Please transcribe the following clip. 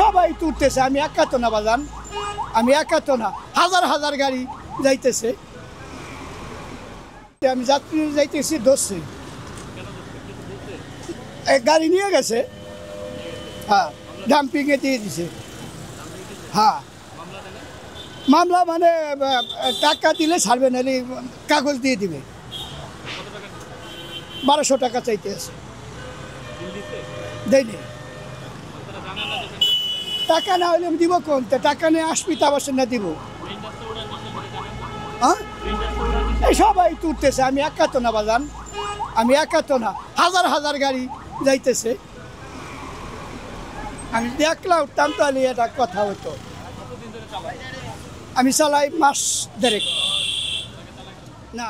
সবাই তুলতেছে, আমি একা তো না বাজান, আমি একা তো না, হাজার হাজার গাড়ি যাইতেছে। আমি যাত্রী যাইতেছি ধরছি, গাড়ি নিয়ে গেছে, হ্যাঁ ডাম্পিংয়ে দিয়ে দিছে। হ্যাঁ মামলা মানে টাকা দিলে ছাড়বে না, কাগজ দিয়ে দিবে। 1200 টাকা চাইতে আছে, দেয়নি। টাকা না হলে আমি দিব কোন, টাকা নিয়ে আসবি তা আবার না দিব। হ্যাঁ এই সবাই তুলতেছে, আমি একা তো না বাজান, আমি একা তো না, হাজার হাজার গাড়ি যাইতেছে। আমি দেখলা উঠতাম তাহলে এটা কথা হতো। আমি চালাই মাস দেড়েক না।